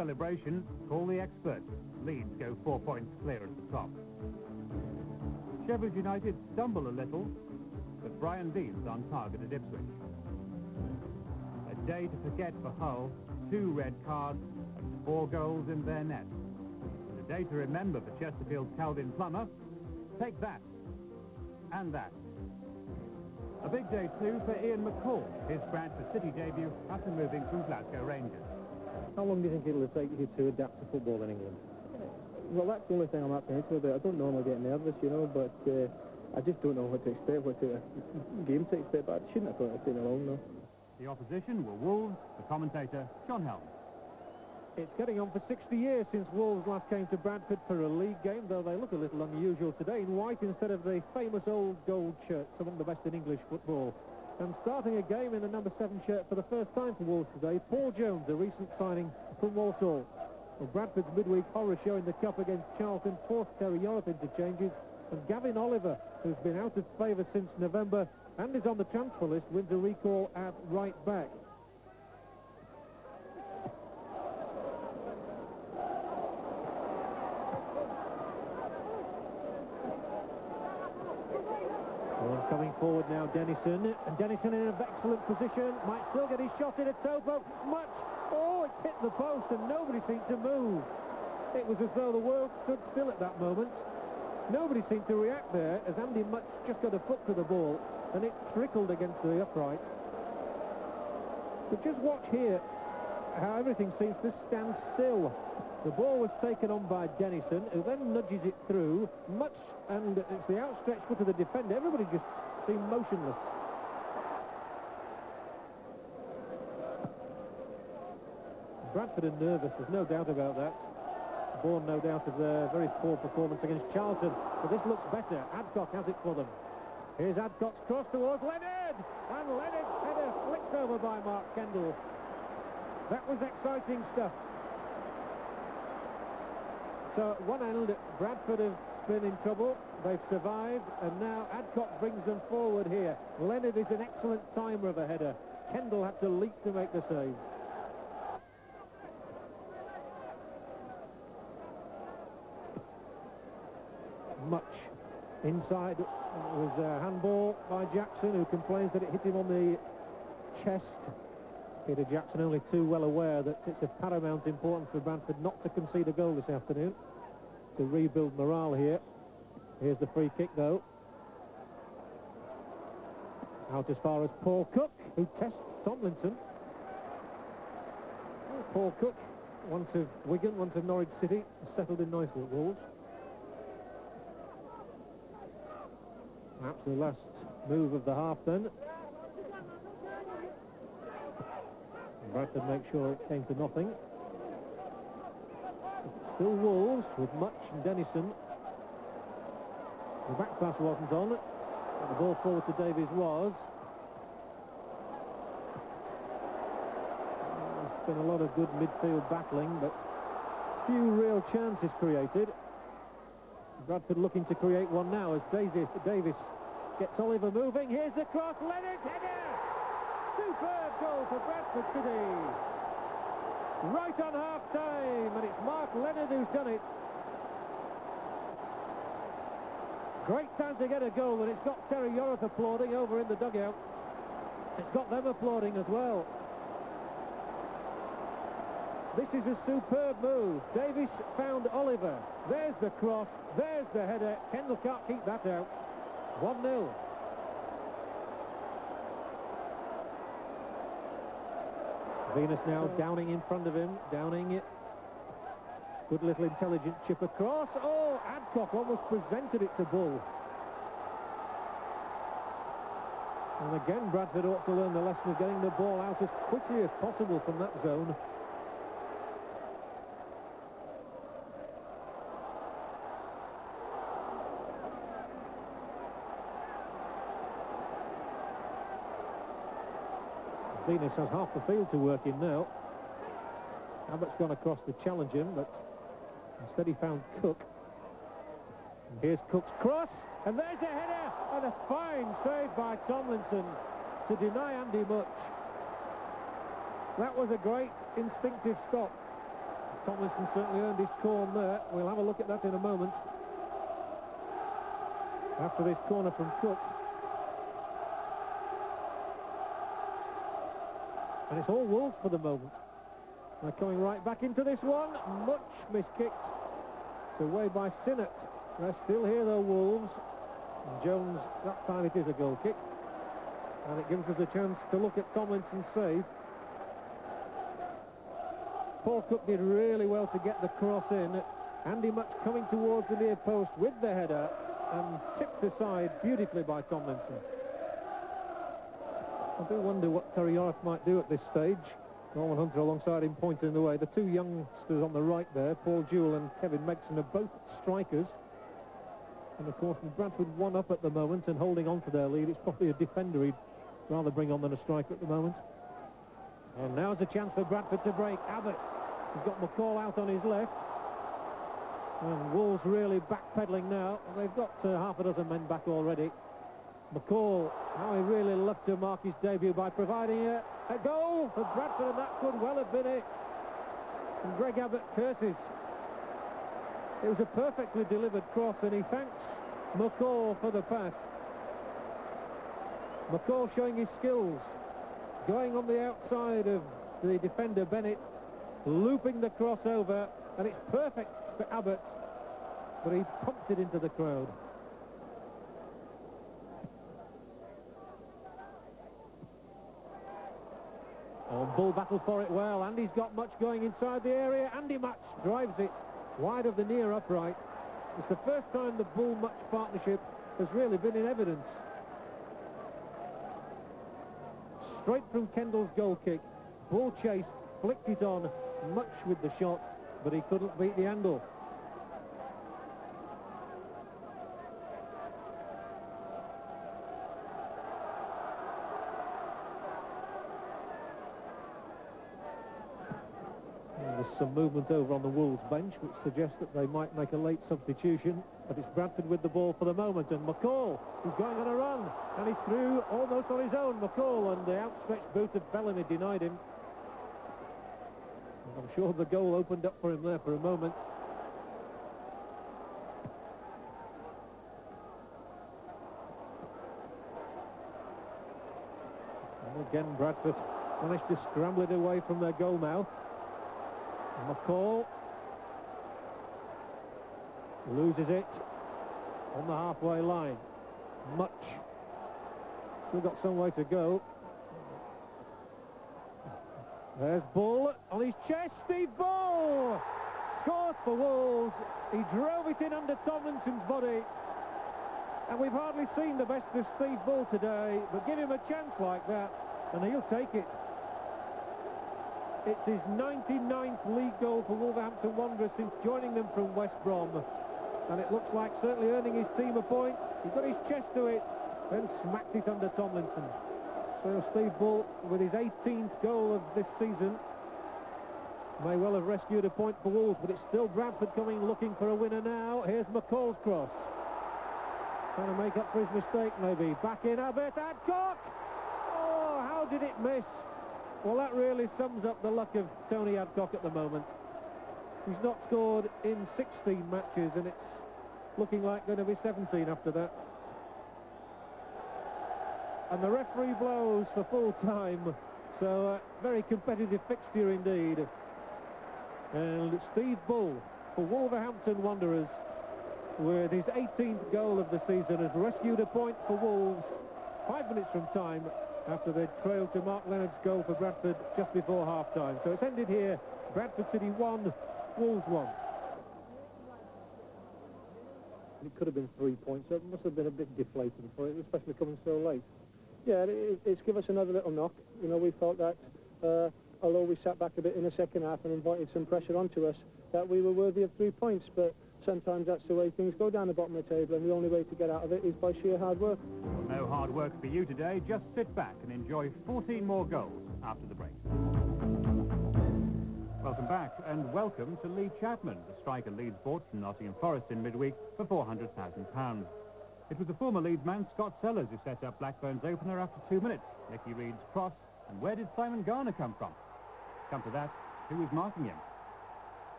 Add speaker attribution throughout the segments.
Speaker 1: celebration, call the experts. Leeds go 4 points clear at the top. Sheffield United stumble a little, but Brian Dean's on target at Ipswich. A day to forget for Hull, 2 red cards and 4 goals in their net. And a day to remember for Chesterfield's Calvin Plummer. Take that, and that. A big day too for Ian McCall, his Bradford City debut after moving from Glasgow Rangers.
Speaker 2: How long do you think it'll take you to adapt to football in England? Well, that's the only thing I'm apprehensive about. I don't normally get nervous, you know, but I just don't know what to expect, what game to expect, but I shouldn't have thought I'd taken along, though.
Speaker 1: The opposition were Wolves, the commentator, John Helm.
Speaker 3: It's getting on for 60 years since Wolves last came to Bradford for a league game, though they look a little unusual today in white instead of the famous old gold shirts, among the best in English football. And starting a game in the number 7 shirt for the first time for Wolves today, Paul Jones, a recent signing from Walsall. Well, Bradford's midweek horror show in the Cup against Charlton forced Terry Yorath into changes, and Gavin Oliver, who's been out of favour since November and is on the transfer list, wins a recall at right back. Coming forward now, Dennison, and Dennison in an excellent position, might still get his shot in a topo, much, oh, it hit the post and nobody seemed to move. It was as though the world stood still at that moment. Nobody seemed to react there, as Andy Much just got a foot to the ball, and it trickled against the upright. But just watch here how everything seems to stand still. The ball was taken on by Dennison, who then nudges it through, Much, and it's the outstretched foot of the defender. Everybody just seemed motionless. Bradford are nervous, there's no doubt about that. Born, no doubt, of their very poor performance against Charlton. But this looks better. Adcock has it for them. Here's Adcock's cross towards Leonard! And Leonard's header flicked over by Mark Kendall. That was exciting stuff. So at one end, Bradford have been in trouble. They've survived, and now Adcock brings them forward here. Leonard is an excellent timer of a header. Kendall had to leap to make the save. Much inside was a handball by Jackson, who complains that it hit him on the chest. Peter Jackson only too well aware that it's of paramount importance for Bradford not to concede a goal this afternoon, to rebuild morale here. Here's the free kick, though. Out as far as Paul Cook, who tests Tomlinson. Well, Paul Cook, once of Wigan, once of Norwich City, settled in nicely at Wolves. Perhaps the last move of the half, then. Bradford make sure it came to nothing. Still Wolves with Much and Dennison. The back pass wasn't on, but the ball forward to Davies was. There's been a lot of good midfield battling, but few real chances created. Bradford looking to create one now as Davies gets Oliver moving. Here's the cross, Leonard's header! Superb goal for Bradford City. Right on half-time, and it's Mark Leonard who's done it. Great time to get a goal, and it's got Terry Yorath applauding over in the dugout. It's got them applauding as well. This is a superb move. Davies found Oliver. There's the cross. There's the header. Kendall can't keep that out. 1-0. Venus now Downing in front of him. Downing it. Good little intelligent chip across. Oh, Adcock almost presented it to Bull. And again, Bradford ought to learn the lesson of getting the ball out as quickly as possible from that zone. Venus has half the field to work in now. Abbott's gone across to challenge him, but instead he found Cook. And here's Cook's cross, and there's a header, and a fine save by Tomlinson to deny Andy Much. That was a great instinctive stop. Tomlinson certainly earned his corn there. We'll have a look at that in a moment. After this corner from Cook. And it's all Wolves for the moment. They're coming right back into this one. Much miskicked. It's away by Sinnott. They're still here though, Wolves. And Jones, that time it is a goal kick. And it gives us a chance to look at Tomlinson's save. Paul Cook did really well to get the cross in. Andy Much coming towards the near post with the header and tipped aside beautifully by Tomlinson. I do wonder what Terry York might do at this stage. Norman Hunter alongside him pointing the way. The two youngsters on the right there, Paul Jewell and Kevin Megson, are both strikers. And of course with Bradford one up at the moment and holding on to their lead, it's probably a defender he'd rather bring on than a striker at the moment. And now's a chance for Bradford to break. Abbott has got McCall out on his left. And Wolves really backpedaling now. They've got half a dozen men back already. McCall, how he really loved to mark his debut by providing a goal for Bradford, and that could well have been it. And Greg Abbott curses. It was a perfectly delivered cross, and he thanks McCall for the pass. McCall showing his skills, going on the outside of the defender Bennett, looping the cross over, and it's perfect for Abbott, but he pumped it into the crowd. Bull battle for it well. Andy's got Much going inside the area. Andy Much drives it wide of the near upright. It's the first time the Bull-Much partnership has really been in evidence. Straight from Kendall's goal kick. Bull chased, flicked it on, Much with the shot, but he couldn't beat the angle. There's some movement over on the Wolves bench which suggests that they might make a late substitution, but it's Bradford with the ball for the moment, and McCall is going on a run, and he's through almost on his own. McCall, and the outstretched boot of Bellamy denied him. And I'm sure the goal opened up for him there for a moment. And again Bradford managed to scramble it away from their goal mouth. McCall loses it on the halfway line. Much still got some way to go. There's Bull on his chest. Steve Bull scores for Wolves. He drove it in under Tomlinson's body, and we've hardly seen the best of Steve Bull today, but give him a chance like that and he'll take it. It's his 99th league goal for Wolverhampton Wanderers since joining them from West Brom. And it looks like certainly earning his team a point. He got his chest to it, then smacked it under Tomlinson. So Steve Bull, with his 18th goal of this season, may well have rescued a point for Wolves, but it's still Bradford coming looking for a winner now. Here's McCall's cross. Trying to make up for his mistake, maybe. Back in Abbott, Adcock! Oh, how did it miss? Well, that really sums up the luck of Tony Adcock at the moment. He's not scored in 16 matches, and it's looking like going to be 17 after that. And the referee blows for full time, so very competitive fixture indeed. And Steve Bull for Wolverhampton Wanderers, with his 18th goal of the season, has rescued a point for Wolves 5 minutes from time, after they trailed to Mark Leonard's goal for Bradford just before half-time. So it's ended here. Bradford City 1, Wolves 1.
Speaker 2: It could have been 3 points, so it must have been a bit deflating for it, especially coming so late. Yeah, it's given us another little knock. You know, we felt that, although we sat back a bit in the second half and invited some pressure onto us, that we were worthy of 3 points, but sometimes that's the way things go down the bottom of the table, and the only way to get out of it is by sheer hard work.
Speaker 1: Well, no hard work for you today. Just sit back and enjoy 14 more goals after the break. Welcome back, and welcome to Lee Chapman. The striker Leeds bought from Nottingham Forest in midweek for £400,000. It was the former Leeds man Scott Sellers who set up Blackburn's opener after 2 minutes. Nicky Reed's cross, and where did Simon Garner come from? Come to that, who was marking him?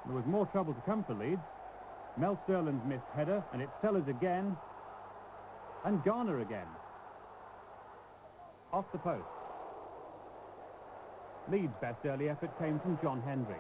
Speaker 1: There was more trouble to come for Leeds. Mel Sterland's missed header, and it's Sellers again, and Garner again. Off the post. Leeds' best early effort came from John Hendry.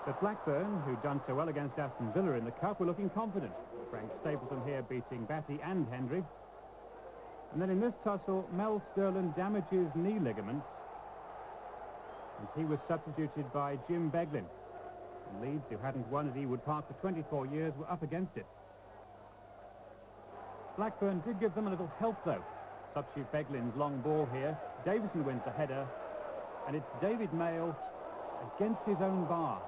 Speaker 1: But Blackburn, who'd done so well against Aston Villa in the Cup, were looking confident. Frank Stapleton here beating Batty and Hendry. And then in this tussle, Mel Sterland damages knee ligaments, and he was substituted by Jim Beglin. And Leeds, who hadn't won at Ewood Park for 24 years, were up against it. Blackburn did give them a little help, though. Substitute Beglin's long ball here. Davison wins the header, and it's David Mayle against his own bar.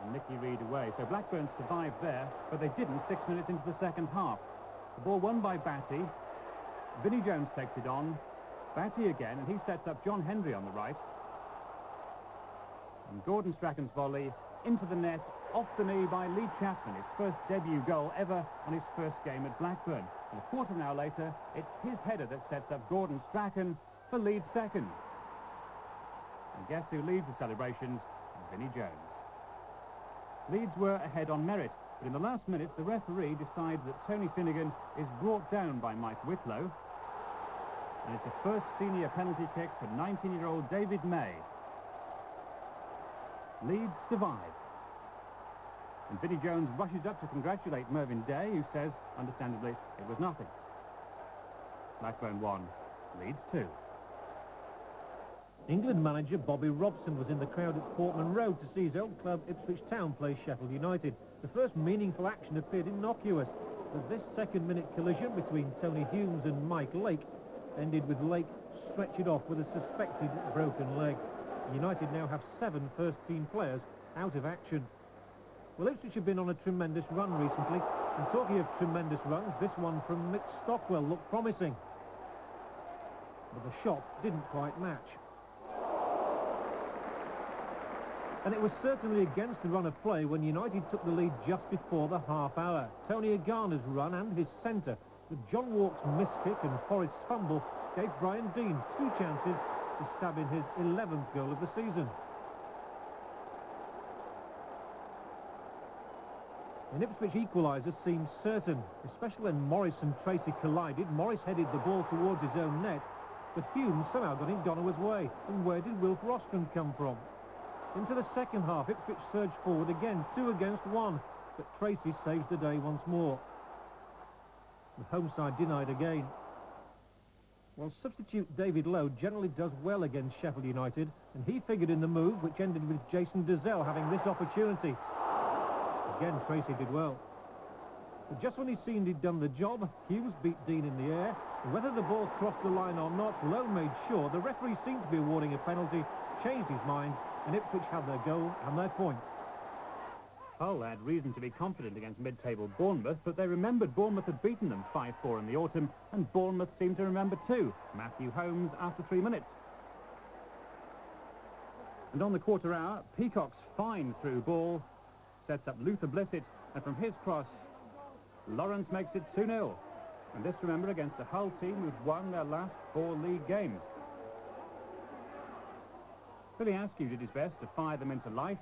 Speaker 1: And Nicky Reed away. So Blackburn survived there, but they didn't 6 minutes into the second half. The ball won by Batty. Vinnie Jones takes it on. Batty again, and he sets up John Hendry on the right. And Gordon Strachan's volley into the net, off the knee by Lee Chapman, his first debut goal ever on his first game at Blackburn. And a quarter of an hour later, it's his header that sets up Gordon Strachan for Leeds' second. And guess who leads the celebrations? Vinnie Jones. Leeds were ahead on merit, but in the last minutes, the referee decides that Tony Finnegan is brought down by Mike Whitlow. And it's the first senior penalty kick for 19-year-old David May. Leeds survive. And Vinnie Jones rushes up to congratulate Mervyn Day, who says, understandably, it was nothing. Blackburn 1, Leeds 2.
Speaker 3: England manager Bobby Robson was in the crowd at Portman Road to see his old club Ipswich Town play Sheffield United. The first meaningful action appeared innocuous, as this second-minute collision between Tony Humes and Mike Lake ended with Lake stretched off with a suspected broken leg. United now have 7 first-team players out of action. Well, Ipswich have been on a tremendous run recently, and talking of tremendous runs, this one from Mick Stockwell looked promising. But the shot didn't quite match. And it was certainly against the run of play when United took the lead just before the half hour. Tony Garner's run and his centre, with John Walk's miskick and Forrest's fumble, gave Brian Dean 2 chances to stab in his 11th goal of the season. An Ipswich equaliser seemed certain, especially when Morris and Tracy collided. Morris headed the ball towards his own net, but Humes somehow got in Donowa's way. And where did Wilf Roscoe come from? Into the second half, Ipswich surged forward again, 2 against 1, but Tracy saves the day once more. The home side denied again. Well, substitute David Lowe generally does well against Sheffield United, and he figured in the move, which ended with Jason Dezelle having this opportunity. Again, Tracy did well. But just when he seemed he'd done the job, Hughes beat Dean in the air. And whether the ball crossed the line or not, Lowe made sure. The referee seemed to be awarding a penalty, changed his mind, and Ipswich had their goal and their point.
Speaker 1: Hull had reason to be confident against mid-table Bournemouth, but they remembered Bournemouth had beaten them 5-4 in the autumn, and Bournemouth seemed to remember too. Matthew Holmes after 3 minutes. And on the quarter hour, Peacock's fine through ball sets up Luther Blissett, and from his cross, Lawrence makes it 2-0. And this, remember, against a Hull team who'd won their last 4 league games. Billy Askew did his best to fire them into life,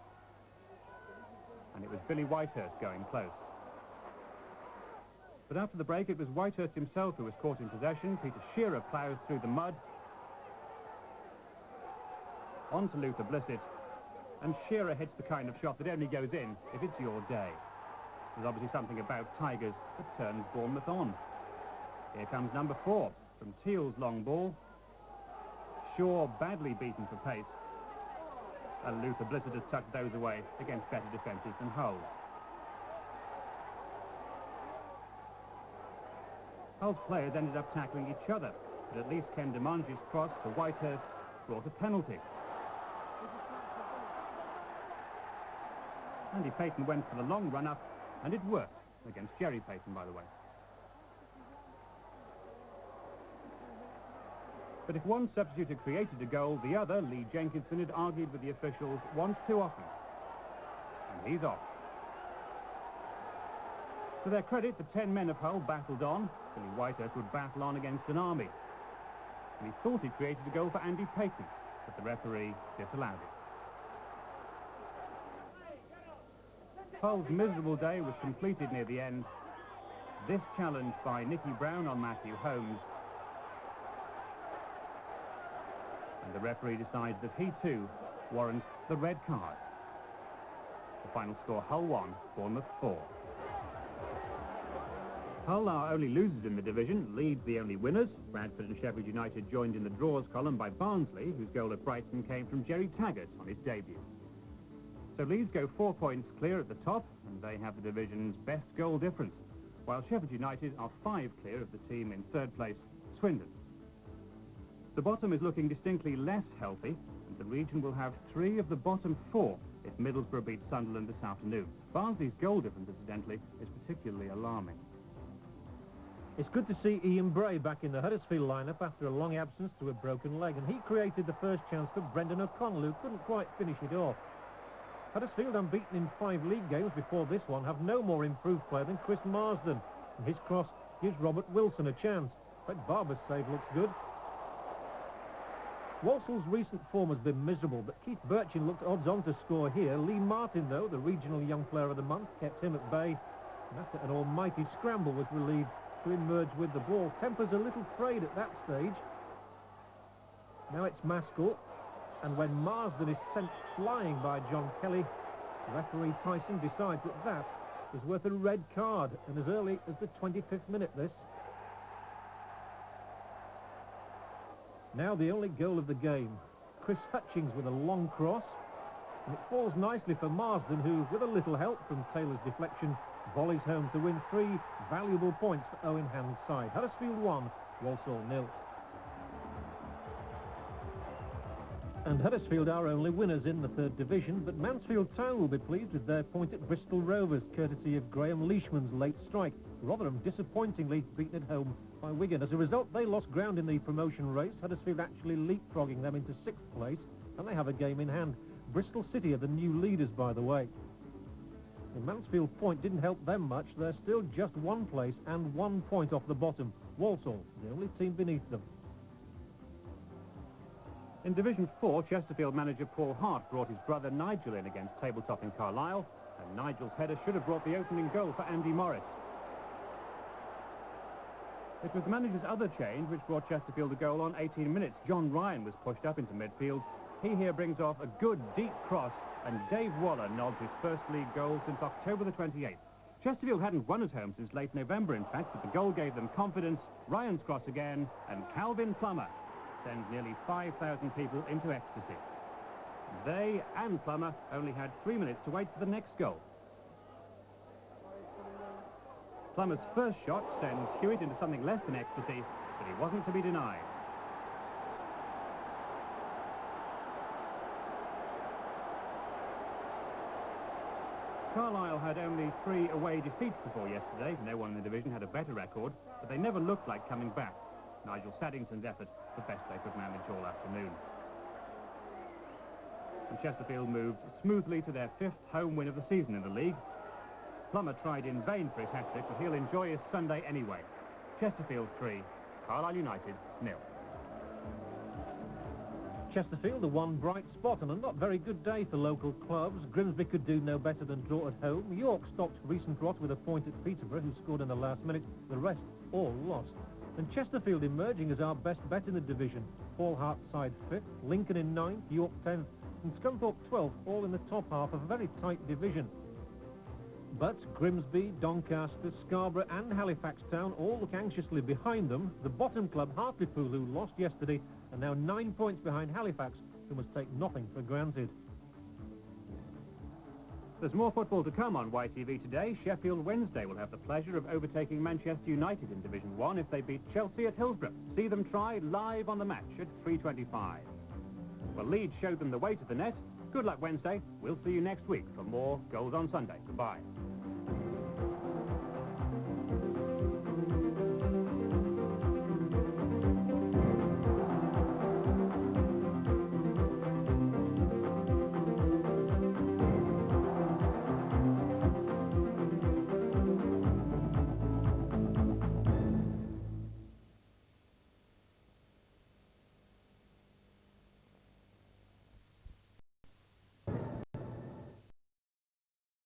Speaker 1: and it was Billy Whitehurst going close. But after the break, it was Whitehurst himself who was caught in possession. Peter Shearer ploughs through the mud. On to Luther Blissett, and Shearer hits the kind of shot that only goes in if it's your day. There's obviously something about Tigers that turns Bournemouth on. Here comes number 4 from Teal's long ball. Shaw badly beaten for pace. And Luther Blissett has tucked those away against better defences than Hull's. Hull's players ended up tackling each other, but at least Ken Demange's cross to Whitehurst brought a penalty. Andy Payton went for the long run-up, and it worked against Jerry Payton, by the way. But if one substitute had created a goal, the other, Lee Jenkinson, had argued with the officials once too often. And he's off. To their credit, the 10 men of Hull battled on. Billy Whitehurst would battle on against an army. And he thought he created a goal for Andy Payton, but the referee disallowed it. Hull's miserable day was completed near the end. This challenge by Nicky Brown on Matthew Holmes. And the referee decides that he too warrants the red card. The final score, Hull 1, Bournemouth 4. Hull are only losers in the division, Leeds the only winners. Bradford and Sheffield United joined in the draws column by Barnsley, whose goal at Brighton came from Jerry Taggart on his debut. So Leeds go 4 points clear at the top, and they have the division's best goal difference, while Sheffield United are 5 clear of the team in third place, Swindon. The bottom is looking distinctly less healthy, and the region will have 3 of the bottom 4 if Middlesbrough beat Sunderland this afternoon. Barnsley's goal difference, incidentally, is particularly alarming.
Speaker 3: It's good to see Ian Bray back in the Huddersfield lineup after a long absence through a broken leg, and he created the first chance for Brendan O'Connell, who couldn't quite finish it off. Huddersfield, unbeaten in 5 league games before this one, have no more improved player than Chris Marsden, and his cross gives Robert Wilson a chance. But Barber's save looks good. Walsall's recent form has been miserable, but Keith Birchin looked odds-on to score here. Lee Martin, though, the regional young player of the month, kept him at bay, and after an almighty scramble was relieved to emerge with the ball. Tempers a little frayed at that stage. Now it's Maskell, and when Marsden is sent flying by John Kelly, referee Tyson decides that that is worth a red card, and as early as the 25th minute this. Now the only goal of the game. Chris Hutchings with a long cross, and it falls nicely for Marsden, who, with a little help from Taylor's deflection, volleys home to win 3 valuable points for Owen Hand's side. Huddersfield 1, Walsall 0. And Huddersfield are only winners in the 3rd division, but Mansfield Town will be pleased with their point at Bristol Rovers, courtesy of Graham Leishman's late strike. Rotherham disappointingly beaten at home by Wigan. As a result, they lost ground in the promotion race, Huddersfield actually leapfrogging them into 6th place, and they have a game in hand. Bristol City are the new leaders, by the way. The Mansfield point didn't help them much. They're still just 1 place and 1 point off the bottom. Walsall, the only team beneath them.
Speaker 1: In Division 4, Chesterfield manager Paul Hart brought his brother Nigel in against tabletop-in Carlisle, and Nigel's header should have brought the opening goal for Andy Morris. It was the manager's other change which brought Chesterfield a goal on 18 minutes. John Ryan was pushed up into midfield. He here brings off a good deep cross, and Dave Waller nods his first league goal since October the 28th. Chesterfield hadn't won at home since late November, in fact, but the goal gave them confidence. Ryan's cross again, and Calvin Plummer sends nearly 5,000 people into ecstasy. They and Plummer only had 3 minutes to wait for the next goal. Plummer's first shot sends Hewitt into something less than ecstasy, but he wasn't to be denied. Carlisle had only 3 away defeats before yesterday. No one in the division had a better record, but they never looked like coming back. Nigel Saddington's effort, the best they could manage all afternoon. And Chesterfield moved smoothly to their 5th home win of the season in the league. Plummer tried in vain for his hat-trick, but he'll enjoy his Sunday anyway. Chesterfield 3, Carlisle United 0.
Speaker 3: Chesterfield, the one bright spot, and a not very good day for local clubs. Grimsby could do no better than draw at home. York stopped recent rot with a point at Peterborough, who scored in the last minute. The rest all lost. And Chesterfield emerging as our best bet in the division. Paul Hart's side 5th, Lincoln in 9th, York 10th, and Scunthorpe 12th, all in the top half of a very tight division. But Grimsby, Doncaster, Scarborough and Halifax Town all look anxiously behind them. The bottom club, Hartlepool, who lost yesterday, are now 9 points behind Halifax, who must take nothing for granted.
Speaker 1: There's more football to come on YTV today. Sheffield Wednesday will have the pleasure of overtaking Manchester United in Division 1 if they beat Chelsea at Hillsborough. See them try live on the match at 3:25. Well, Leeds showed them the way to the net. Good luck Wednesday. We'll see you next week for more Goals on Sunday. Goodbye.